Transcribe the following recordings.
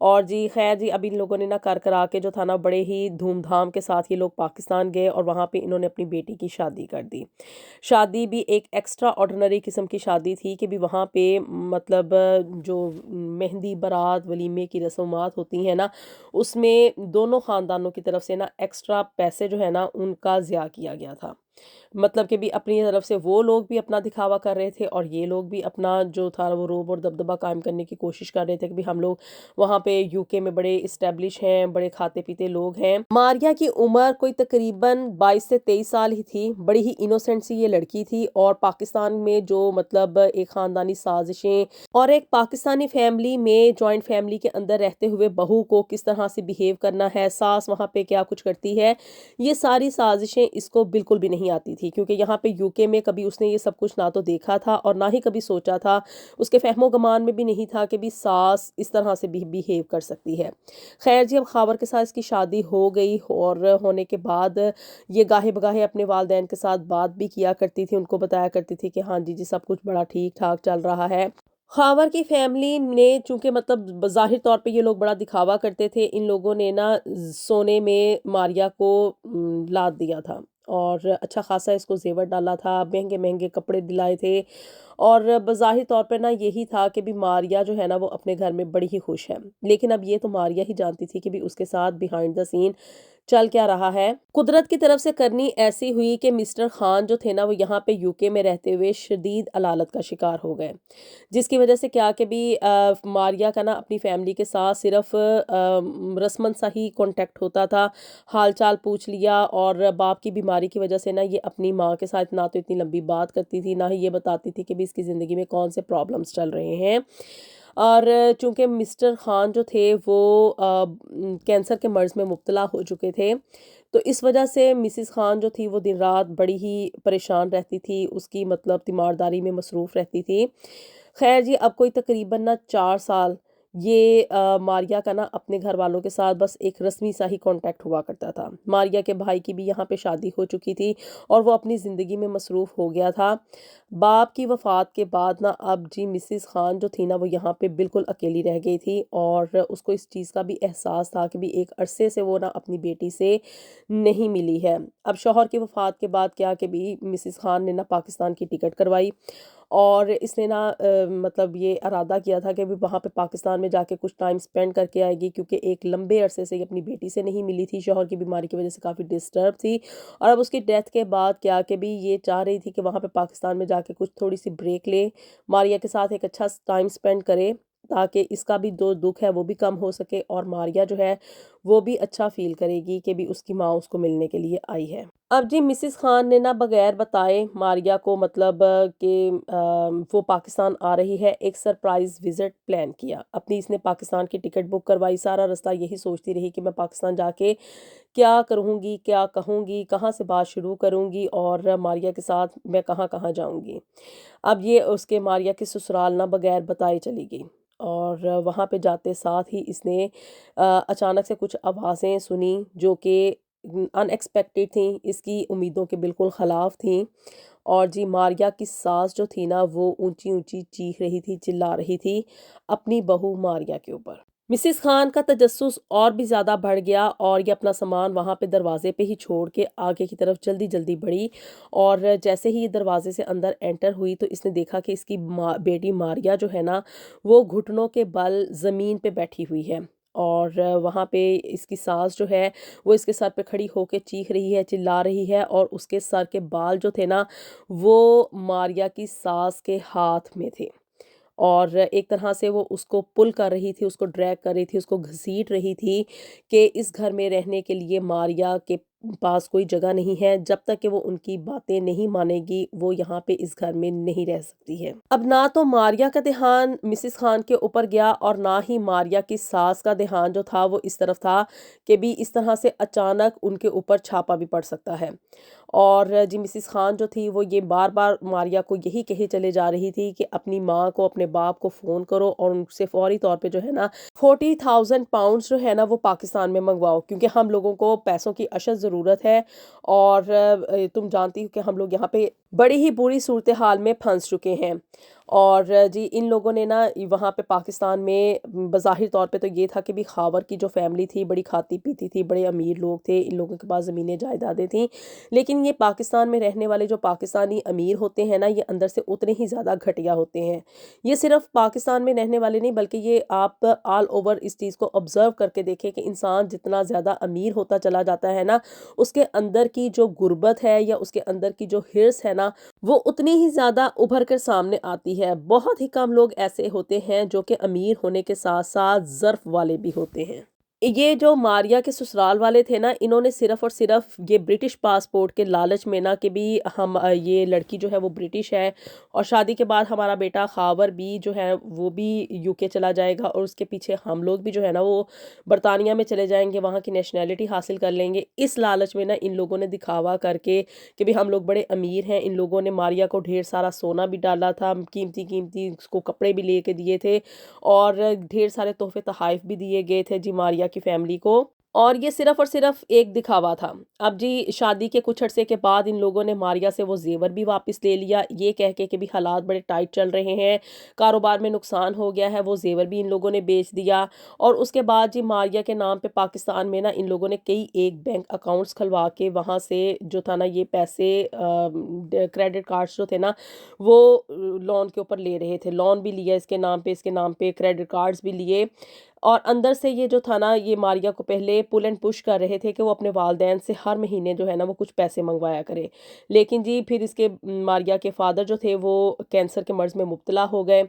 اور جی خیر جی اب ان لوگوں نے نا کرا کے جو تھا نا بڑے ہی دھوم دھام کے ساتھ یہ لوگ پاکستان گئے اور وہاں پہ انہوں نے اپنی بیٹی کی شادی کر دی. شادی بھی ایک ایکسٹرا آرڈنری قسم کی شادی تھی کہ بھی وہاں پہ مطلب جو مہندی بارات ولیمے کی رسومات ہوتی ہیں نا اس میں دونوں خاندانوں کی طرف سے نا ایکسٹرا پیسے جو ہے نا ان کا ضیاع کیا گیا تھا. مطلب کہ بھی اپنی طرف سے وہ لوگ بھی اپنا دکھاوا کر رہے تھے اور یہ لوگ بھی اپنا جو تھا وہ روب اور دبدبہ قائم کرنے کی کوشش کر رہے تھے کہ بھی ہم لوگ وہاں پہ یو کے میں بڑے اسٹیبلش ہیں, بڑے کھاتے پیتے لوگ ہیں. ماریا کی عمر کوئی تقریباً 22 سے 23 سال ہی تھی. بڑی ہی انوسینٹ سی یہ لڑکی تھی اور پاکستان میں جو مطلب ایک خاندانی سازشیں اور ایک پاکستانی فیملی میں جوائنٹ فیملی کے اندر رہتے ہوئے بہو کو کس طرح سے بیہیو کرنا ہے, ساس وہاں پہ کیا کچھ کرتی ہے, یہ ساری سازشیں اس کو بالکل بھی نہیں آتی تھی کیونکہ یہاں پہ یو کے میں کبھی اس نے یہ سب کچھ نہ تو دیکھا تھا اور نہ ہی کبھی سوچا تھا. اس کے فہم و گمان میں بھی نہیں تھا کہ بھی ساس اس طرح سے بھی بیہیو کر سکتی ہے. خیر جی اب خاور کے ساتھ اس کی شادی ہو گئی اور ہونے کے بعد یہ گاہے بگاہے اپنے والدین کے ساتھ بات بھی کیا کرتی تھی, ان کو بتایا کرتی تھی کہ ہاں جی سب کچھ بڑا ٹھیک ٹھاک چل رہا ہے. خاور کی فیملی نے چونکہ مطلب بظاہر طور پہ یہ لوگ بڑا دکھاوا کرتے تھے, ان لوگوں نے نا سونے میں ماریا کو لاد دیا تھا اور اچھا خاصا اس کو زیور ڈالا تھا, مہنگے مہنگے کپڑے دلائے تھے اور بظاہر طور پہ نا یہی تھا کہ بھی ماریا جو ہے نا وہ اپنے گھر میں بڑی ہی خوش ہے. لیکن اب یہ تو ماریا ہی جانتی تھی کہ بھی اس کے ساتھ بیہائنڈ دا سین چل کیا رہا ہے. قدرت کی طرف سے کرنی ایسی ہوئی کہ مسٹر خان جو تھے نا وہ یہاں پہ یو کے میں رہتے ہوئے شدید علالت کا شکار ہو گئے, جس کی وجہ سے کیا کہ بھی ماریا کا نا اپنی فیملی کے ساتھ صرف رسمن سا ہی کانٹیکٹ ہوتا تھا, حال چال پوچھ لیا, اور باپ کی بیماری کی وجہ سے نا یہ اپنی ماں کے ساتھ نہ تو اتنی لمبی بات کرتی تھی, نہ ہی یہ بتاتی تھی کہ بھی اس کی زندگی میں کون سے پرابلمس چل رہے ہیں. اور چونکہ مسٹر خان جو تھے وہ کینسر کے مرض میں مبتلا ہو چکے تھے تو اس وجہ سے مسز خان جو تھی وہ دن رات بڑی ہی پریشان رہتی تھی, اس کی مطلب تیمارداری میں مصروف رہتی تھی. خیر جی اب کوئی تقریباً نا 4 سال یہ ماریا کا نا اپنے گھر والوں کے ساتھ بس ایک رسمی سا ہی کانٹیکٹ ہوا کرتا تھا. ماریا کے بھائی کی بھی یہاں پہ شادی ہو چکی تھی اور وہ اپنی زندگی میں مصروف ہو گیا تھا. باپ کی وفات کے بعد نا اب جی مسز خان جو تھی نا وہ یہاں پہ بالکل اکیلی رہ گئی تھی اور اس کو اس چیز کا بھی احساس تھا کہ بھی ایک عرصے سے وہ نا اپنی بیٹی سے نہیں ملی ہے. اب شوہر کی وفات کے بعد کیا کہ بھی مسز خان نے نا پاکستان کی ٹکٹ کروائی اور اس نے نا مطلب یہ ارادہ کیا تھا کہ بھی وہاں پہ پاکستان میں جا کے کچھ ٹائم سپینڈ کر کے آئے گی, کیونکہ ایک لمبے عرصے سے یہ اپنی بیٹی سے نہیں ملی تھی, شوہر کی بیماری کی وجہ سے کافی ڈسٹرب تھی, اور اب اس کی ڈیتھ کے بعد کیا کہ بھی یہ چاہ رہی تھی کہ وہاں پہ پاکستان میں جا کے کچھ تھوڑی سی بریک لے, ماریا کے ساتھ ایک اچھا ٹائم سپینڈ کرے تاکہ اس کا بھی جو دکھ ہے وہ بھی کم ہو سکے اور ماریا جو ہے وہ بھی اچھا فیل کرے گی کہ بھی اس کی ماں اس کو ملنے کے لیے آئی ہے. اب جی مسز خان نے نا بغیر بتائے ماریا کو مطلب کہ وہ پاکستان آ رہی ہے ایک سرپرائز وزٹ پلان کیا. اپنی اس نے پاکستان کی ٹکٹ بک کروائی, سارا رستہ یہی سوچتی رہی کہ میں پاکستان جا کے کیا کروں گی, کیا کہوں گی, کہاں سے بات شروع کروں گی اور ماریا کے ساتھ میں کہاں کہاں جاؤں گی. اب یہ اس کے ماریا کے سسرال نہ بغیر بتائے چلی گئی اور وہاں پہ جاتے ساتھ ہی اس نے اچانک سے کچھ آوازیں سنی جو کہ ان ایکسپیکٹڈ تھیں, اس کی امیدوں کے بالکل خلاف تھیں. اور جی ماریا کی ساس جو تھی نا وہ اونچی اونچی چیخ رہی تھی, چلا رہی تھی اپنی بہو ماریا کے اوپر. مسز خان کا تجسس اور بھی زیادہ بڑھ گیا اور یہ اپنا سامان وہاں پہ دروازے پہ ہی چھوڑ کے آگے کی طرف جلدی جلدی بڑھی, اور جیسے ہی یہ دروازے سے اندر انٹر ہوئی تو اس نے دیکھا کہ اس کی بیٹی ماریا جو ہے نا وہ گھٹنوں کے بل زمین پہ بیٹھی ہوئی ہے, اور وہاں پہ اس کی ساس جو ہے وہ اس کے سر پہ کھڑی ہو کے چیخ رہی ہے, چلا رہی ہے, اور اس کے سر کے بال جو تھے نا وہ ماریا کی ساس کے ہاتھ میں تھے اور ایک طرح سے وہ اس کو پل کر رہی تھی, اس کو ڈریگ کر رہی تھی, اس کو گھسیٹ رہی تھی کہ اس گھر میں رہنے کے لیے ماریا کے پاس کوئی جگہ نہیں ہے, جب تک کہ وہ ان کی باتیں نہیں مانے گی وہ یہاں پہ اس گھر میں نہیں رہ سکتی ہے. اب نہ تو ماریا کا دھیان مسز خان کے اوپر گیا اور نہ ہی ماریا کی ساس کا دھیان جو تھا وہ اس طرف تھا کہ بھی اس طرح سے اچانک ان کے اوپر چھاپا بھی پڑ سکتا ہے. اور جی مسز خان جو تھی وہ یہ بار بار ماریا کو یہی کہے چلے جا رہی تھی کہ اپنی ماں کو, اپنے باپ کو فون کرو اور ان سے فوری طور پہ جو ہے نا 40,000 پاؤنڈز جو ہے نا وہ پاکستان میں منگواؤ, کیونکہ ہم لوگوں کو پیسوں کی اشد ضرورت ہے اور تم جانتی ہو کہ ہم لوگ یہاں پہ بڑی ہی بری صورتحال میں پھنس چکے ہیں. اور جی ان لوگوں نے نا وہاں پہ پاکستان میں بظاہر طور پہ تو یہ تھا کہ بھی خاور کی جو فیملی تھی بڑی کھاتی پیتی تھی، بڑے امیر لوگ تھے، ان لوگوں کے پاس زمینیں جائیدادیں تھیں، لیکن یہ پاکستان میں رہنے والے جو پاکستانی امیر ہوتے ہیں نا یہ اندر سے اتنے ہی زیادہ گھٹیا ہوتے ہیں۔ یہ صرف پاکستان میں رہنے والے نہیں بلکہ یہ آپ آل اوور اس چیز کو آبزرو کر کے دیکھیں کہ انسان جتنا زیادہ امیر ہوتا چلا جاتا ہے نا اس کے اندر کی جو غربت ہے یا اس کے اندر کی جو ہرس ہے نا وہ اتنی ہی زیادہ ابھر کر سامنے آتی ہے۔ بہت ہی کم لوگ ایسے ہوتے ہیں جو کہ امیر ہونے کے ساتھ ساتھ ظرف والے بھی ہوتے ہیں۔ یہ جو ماریا کے سسرال والے تھے نا انہوں نے صرف اور صرف یہ برٹش پاسپورٹ کے لالچ میں نا کہ بھی ہم یہ لڑکی جو ہے وہ برٹش ہے اور شادی کے بعد ہمارا بیٹا خاور بھی جو ہے وہ بھی یو کے چلا جائے گا اور اس کے پیچھے ہم لوگ بھی جو ہے نا وہ برطانیہ میں چلے جائیں گے، وہاں کی نیشنلٹی حاصل کر لیں گے، اس لالچ میں نا ان لوگوں نے دکھاوا کر کے کہ بھی ہم لوگ بڑے امیر ہیں۔ ان لوگوں نے ماریا کو ڈھیر سارا سونا بھی ڈالا تھا، قیمتی قیمتی اس کو کپڑے بھی لے کے دیے تھے اور ڈھیر سارے تحفے تحائف بھی دیے گئے تھے جی ماریا کی فیملی کو، اور یہ صرف اور صرف ایک دکھاوا تھا۔ اب جی شادی کے کچھ عرصے کے بعد ان لوگوں نے ماریا سے وہ زیور بھی واپس لے لیا، یہ کہہ کے کہ بھی حالات بڑے ٹائٹ چل رہے ہیں، کاروبار میں نقصان ہو گیا ہے، وہ زیور بھی ان لوگوں نے بیچ دیا۔ اور اس کے بعد جی ماریا کے نام پہ پاکستان میں نا ان لوگوں نے کئی ایک بینک اکاؤنٹس کھلوا کے وہاں سے جو تھا نا یہ پیسے کریڈٹ کارڈز جو تھے نا وہ لون کے اوپر لے رہے تھے، لون بھی لیا اس کے نام پہ کریڈٹ کارڈز بھی لیے، اور اندر سے یہ جو تھا نا یہ ماریا کو پہلے پل اینڈ پش کر رہے تھے کہ وہ اپنے والدین سے ہر مہینے جو ہے نا وہ کچھ پیسے منگوایا کرے، لیکن جی پھر اس کے ماریا کے فادر جو تھے وہ کینسر کے مرض میں مبتلا ہو گئے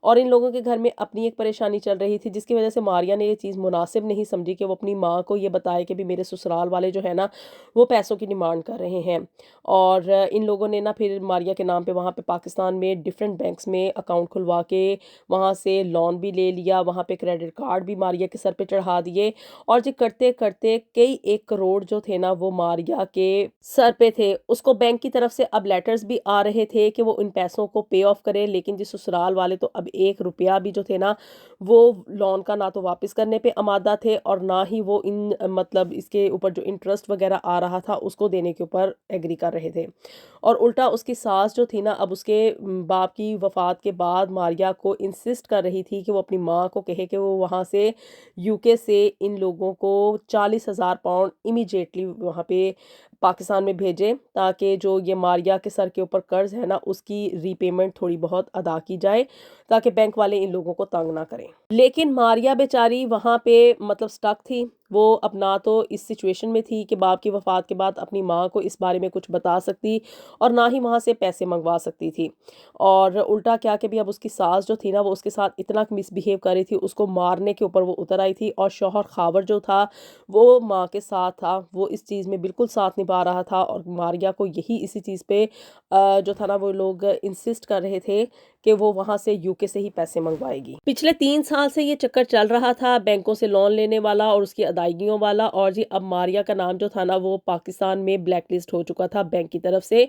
اور ان لوگوں کے گھر میں اپنی ایک پریشانی چل رہی تھی جس کی وجہ سے ماریا نے یہ چیز مناسب نہیں سمجھی کہ وہ اپنی ماں کو یہ بتائے کہ بھی میرے سسرال والے جو ہے نا وہ پیسوں کی ڈیمانڈ کر رہے ہیں، اور ان لوگوں نے نا پھر ماریا کے نام پہ وہاں پہ پاکستان میں ڈیفرنٹ بینکس میں اکاؤنٹ کھلوا کے وہاں سے لون بھی لے لیا، وہاں پہ کریڈٹ کارڈ بھی ماریا کے سر پہ چڑھا دیے، اور جی کرتے کرتے کئی 1 کروڑ جو تھے نا وہ ماریا کے سر پہ تھے۔ اس کو بینک کی طرف سے اب لیٹرز بھی آ رہے تھے کہ وہ ان پیسوں کو پے آف کرے، لیکن جی سسرال والے تو اب 1 روپیہ بھی جو تھے نا وہ لون کا نہ تو واپس کرنے پہ آمادہ تھے اور نہ ہی وہ ان مطلب اس کے اوپر جو انٹرسٹ وغیرہ آ رہا تھا اس کو دینے کے اوپر ایگری کر رہے تھے، اور الٹا اس کی ساس جو تھی نا اب اس کے باپ کی وفات کے بعد ماریا کو انسسٹ کر رہی تھی کہ وہ اپنی ماں کو کہے کہ وہ وہاں سے یو کے سے ان لوگوں کو 40,000 پاؤنڈ امیجیٹلی وہاں پہ پاکستان میں بھیجے تاکہ جو یہ ماریا کے سر کے اوپر قرض ہے نا اس کی ری پیمنٹ تھوڑی بہت ادا کی جائے تاکہ بینک والے ان لوگوں کو تنگ نہ کریں۔ لیکن ماریا بیچاری وہاں پہ مطلب سٹک تھی، وہ اب نہ تو اس سچویشن میں تھی کہ باپ کی وفات کے بعد اپنی ماں کو اس بارے میں کچھ بتا سکتی اور نہ ہی وہاں سے پیسے منگوا سکتی تھی، اور الٹا کیا کہ بھی اب اس کی ساس جو تھی نا وہ اس کے ساتھ اتنا مس بیہیو کر رہی تھی، اس کو مارنے کے اوپر وہ اتر آئی تھی، اور شوہر خاور جو تھا وہ ماں کے ساتھ تھا، وہ اس چیز میں بالکل ساتھ نبھا رہا تھا، اور ماریا کو یہی اسی چیز پہ جو تھا نا وہ لوگ انسسٹ کر رہے تھے کہ وہ وہاں سے یو کے سے ہی پیسے منگوائے گی۔ پچھلے 3 سال سے یہ چکر چل رہا تھا بینکوں سے لون لینے والا اور اس کی ادائیگیوں والا، اور جی اب ماریا کا نام جو تھا نا وہ پاکستان میں بلیک لسٹ ہو چکا تھا بینک کی طرف سے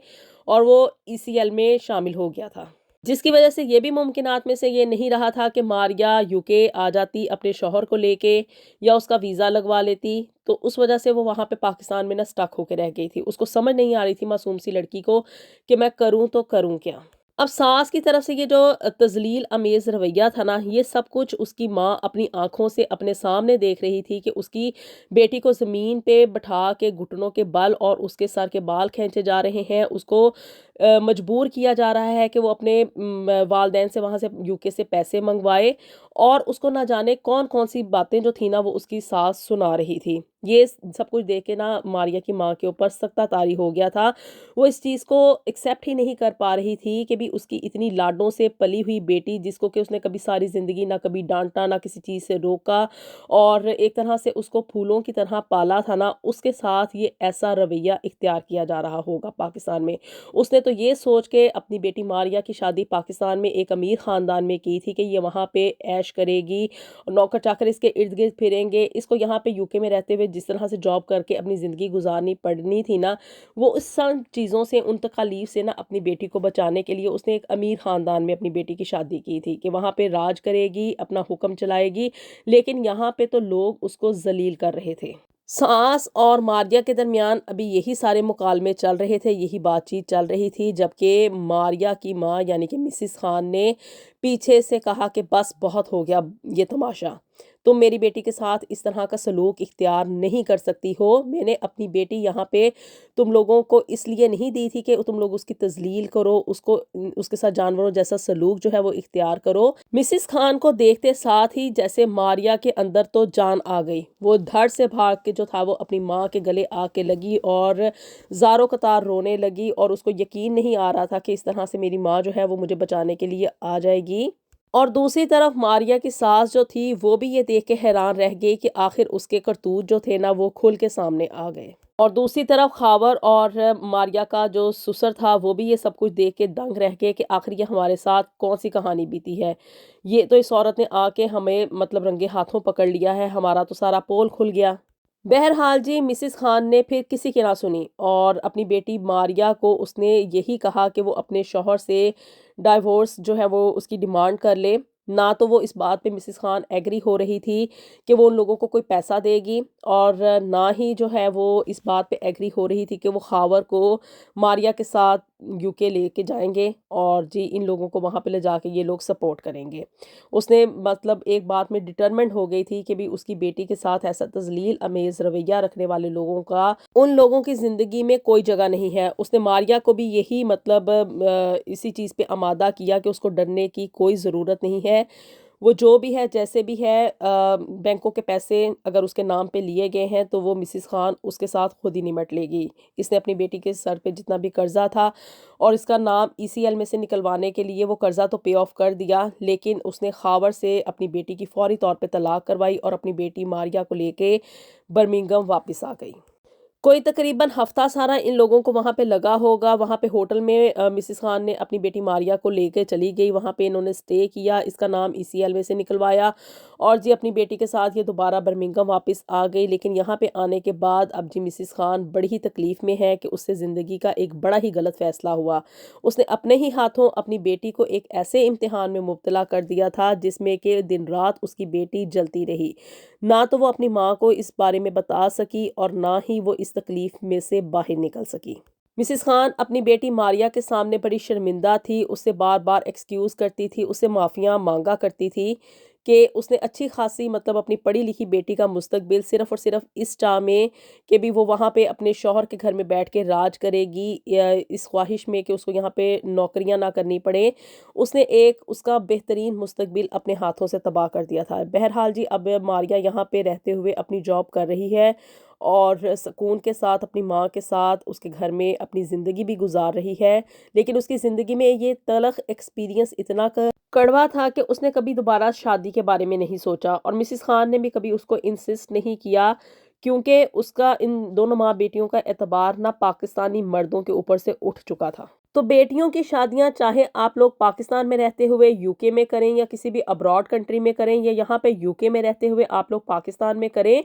اور وہ ECL میں شامل ہو گیا تھا، جس کی وجہ سے یہ بھی ممکنات میں سے یہ نہیں رہا تھا کہ ماریا یو کے آ جاتی اپنے شوہر کو لے کے یا اس کا ویزا لگوا لیتی، تو اس وجہ سے وہ وہاں پہ پاکستان میں نا سٹک ہو کے رہ گئی تھی، اس کو سمجھ نہیں آ رہی تھی معصوم سی لڑکی کو کہ میں کروں تو کروں کیا۔ اب ساس کی طرف سے یہ جو تذلیل امیز رویہ تھا نا یہ سب کچھ اس کی ماں اپنی آنکھوں سے اپنے سامنے دیکھ رہی تھی کہ اس کی بیٹی کو زمین پہ بٹھا کے گھٹنوں کے بل اور اس کے سر کے بال کھینچے جا رہے ہیں، اس کو مجبور کیا جا رہا ہے کہ وہ اپنے والدین سے وہاں سے یو کے سے پیسے منگوائے، اور اس کو نہ جانے کون کون سی باتیں جو تھی نا وہ اس کی ساس سنا رہی تھی۔ یہ سب کچھ دیکھ کے نا ماریا کی ماں کے اوپر سختہ طاری ہو گیا تھا، وہ اس چیز کو ایکسیپٹ ہی نہیں کر پا رہی تھی کہ بھی اس کی اتنی لاڈوں سے پلی ہوئی بیٹی جس کو کہ اس نے کبھی ساری زندگی نہ کبھی ڈانٹا نہ کسی چیز سے روکا اور ایک طرح سے اس کو پھولوں کی طرح پالا تھا نا، اس کے ساتھ یہ ایسا رویہ اختیار کیا جا رہا ہوگا پاکستان میں۔ اس نے تو یہ سوچ کے اپنی بیٹی ماریا کی شادی پاکستان میں ایک امیر خاندان میں کی تھی کہ یہ وہاں پہ عیش کرے گی، نوکر چاکر اس کے ارد گرد پھریں گے، اس کو یہاں پہ یو کے میں رہتے ہوئے جس طرح سے جاب کر کے اپنی زندگی گزارنی پڑنی تھی نا، وہ اس سب چیزوں سے ان تکالیف سے نا اپنی بیٹی کو بچانے کے لیے اس نے ایک امیر خاندان میں اپنی بیٹی کی شادی کی تھی کہ وہاں پہ راج کرے گی، اپنا حکم چلائے گی، لیکن یہاں پہ تو لوگ اس کو ذلیل کر رہے تھے۔ ساس اور ماریہ کے درمیان ابھی یہی سارے مکالمے چل رہے تھے، یہی بات چیت چل رہی تھی، جبکہ ماریہ کی ماں یعنی کہ مسز خان نے پیچھے سے کہا کہ بس بہت ہو گیا یہ تماشا، تم میری بیٹی کے ساتھ اس طرح کا سلوک اختیار نہیں کر سکتی ہو۔ میں نے اپنی بیٹی یہاں پہ تم لوگوں کو اس لیے نہیں دی تھی کہ تم لوگ اس کی تذلیل کرو، اس کے ساتھ جانوروں جیسا سلوک جو ہے وہ اختیار کرو۔ مسز خان کو دیکھتے ساتھ ہی جیسے ماریہ کے اندر تو جان آ گئی، وہ دھڑ سے بھاگ کے جو تھا وہ اپنی ماں کے گلے آ کے لگی اور زاروں قطار رونے لگی، اور اس کو یقین نہیں آ رہا تھا کہ اس طرح سے میری ماں جو ہے وہ مجھے بچانے کے لیے آ جائے گی۔ اور دوسری طرف ماریہ کی ساس جو تھی وہ بھی یہ دیکھ کے حیران رہ گئی کہ آخر اس کے کرتوت جو تھے نا وہ کھل کے سامنے آ گئے۔ اور دوسری طرف خاور اور ماریہ کا جو سسر تھا وہ بھی یہ سب کچھ دیکھ کے دنگ رہ گئے کہ آخر یہ ہمارے ساتھ کون سی کہانی بیتی ہے، یہ تو اس عورت نے آ کے ہمیں مطلب رنگے ہاتھوں پکڑ لیا ہے، ہمارا تو سارا پول کھل گیا۔ بہرحال جی مسز خان نے پھر کسی کی نہ سنی اور اپنی بیٹی ماریہ کو اس نے یہی کہا کہ وہ اپنے شوہر سے ڈائیورس جو ہے وہ اس کی ڈیمانڈ کر لے۔ نہ تو وہ اس بات پہ مسز خان ایگری ہو رہی تھی کہ وہ ان لوگوں کو کوئی پیسہ دے گی، اور نہ ہی جو ہے وہ اس بات پہ ایگری ہو رہی تھی کہ وہ خاور کو ماریہ کے ساتھ یو کے لے کے جائیں گے اور جی ان لوگوں کو وہاں پہ لے جا کے یہ لوگ سپورٹ کریں گے۔ اس نے مطلب ایک بات میں ڈٹرمنٹ ہو گئی تھی کہ بھی اس کی بیٹی کے ساتھ ایسا تذلیل امیز رویہ رکھنے والے لوگوں کا ان لوگوں کی زندگی میں کوئی جگہ نہیں ہے۔ اس نے ماریہ کو بھی یہی مطلب اسی چیز پہ آمادہ کیا کہ اس کو ڈرنے کی کوئی ضرورت نہیں ہے، وہ جو بھی ہے جیسے بھی ہے، بینکوں کے پیسے اگر اس کے نام پہ لیے گئے ہیں تو وہ مسز خان اس کے ساتھ خود ہی نمٹ لے گی۔ اس نے اپنی بیٹی کے سر پہ جتنا بھی قرضہ تھا اور اس کا نام ECL میں سے نکلوانے کے لیے وہ قرضہ تو پے آف کر دیا، لیکن اس نے خاور سے اپنی بیٹی کی فوری طور پہ طلاق کروائی اور اپنی بیٹی ماریہ کو لے کے برمنگھم واپس آ گئی۔ کوئی تقریباً ہفتہ سارا ان لوگوں کو وہاں پہ لگا ہوگا، وہاں پہ ہوٹل میں مسز خان نے اپنی بیٹی ماریہ کو لے کے چلی گئی، وہاں پہ انہوں نے سٹے کیا، اس کا نام ECL میں سے نکلوایا اور جی اپنی بیٹی کے ساتھ یہ دوبارہ برمنگھم واپس آ گئی۔ لیکن یہاں پہ آنے کے بعد اب جی مسز خان بڑی ہی تکلیف میں ہے کہ اس سے زندگی کا ایک بڑا ہی غلط فیصلہ ہوا۔ اس نے اپنے ہی ہاتھوں اپنی بیٹی کو ایک ایسے امتحان میں مبتلا کر دیا تھا جس میں کہ دن رات اس کی بیٹی جلتی رہی، نہ تو وہ اپنی ماں کو اس بارے میں بتا سکی اور نہ ہی وہ اس تکلیف میں سے باہر نکل سکی۔ مسز خان اپنی بیٹی ماریہ کے سامنے بڑی شرمندہ تھی، اس سے بار بار ایکسکیوز کرتی تھی، اس سے معافیاں مانگا کرتی تھی کہ اس نے اچھی خاصی مطلب اپنی پڑھی لکھی بیٹی کا مستقبل صرف اور صرف اس چاہ میں کہ بھی وہ وہاں پہ اپنے شوہر کے گھر میں بیٹھ کے راج کرے گی، یا اس خواہش میں کہ اس کو یہاں پہ نوکریاں نہ کرنی پڑے، اس نے ایک اس کا بہترین مستقبل اپنے ہاتھوں سے تباہ کر دیا تھا۔ بہرحال جی اب ماریہ یہاں پہ رہتے ہوئے اپنی جاب کر رہی ہے اور سکون کے ساتھ اپنی ماں کے ساتھ اس کے گھر میں اپنی زندگی بھی گزار رہی ہے، لیکن اس کی زندگی میں یہ تلخ ایکسپیرینس اتنا کڑوا تھا کہ اس نے کبھی دوبارہ شادی کے بارے میں نہیں سوچا، اور مسز خان نے بھی کبھی اس کو انسسٹ نہیں کیا کیونکہ اس کا ان دونوں ماں بیٹیوں کا اعتبار نہ پاکستانی مردوں کے اوپر سے اٹھ چکا تھا۔ تو بیٹیوں کی شادیاں چاہے آپ لوگ پاکستان میں رہتے ہوئے UK میں کریں یا کسی بھی ابراڈ کنٹری میں کریں یا یہاں پہ UK میں رہتے ہوئے آپ لوگ پاکستان میں کریں،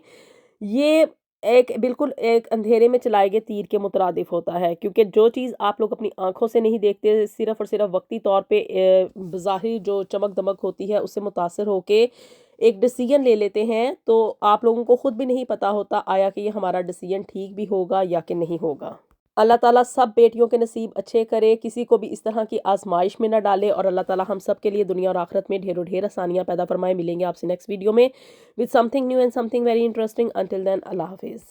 یہ ایک بالکل ایک اندھیرے میں چلائے گئے تیر کے مترادف ہوتا ہے، کیونکہ جو چیز آپ لوگ اپنی آنکھوں سے نہیں دیکھتے، صرف اور صرف وقتی طور پہ بظاہر جو چمک دمک ہوتی ہے اس سے متاثر ہو کے ایک ڈیسیجن لے لیتے ہیں، تو آپ لوگوں کو خود بھی نہیں پتا ہوتا آیا کہ یہ ہمارا ڈیسیجن ٹھیک بھی ہوگا یا کہ نہیں ہوگا۔ اللہ تعالیٰ سب بیٹیوں کے نصیب اچھے کرے، کسی کو بھی اس طرح کی آزمائش میں نہ ڈالے، اور اللہ تعالیٰ ہم سب کے لیے دنیا اور آخرت میں ڈھیر و ڈھیر آسانیاں پیدا فرمائے۔ ملیں گے آپ سے نیکسٹ ویڈیو میں with something new and something very interesting. Until then, اللہ حافظ۔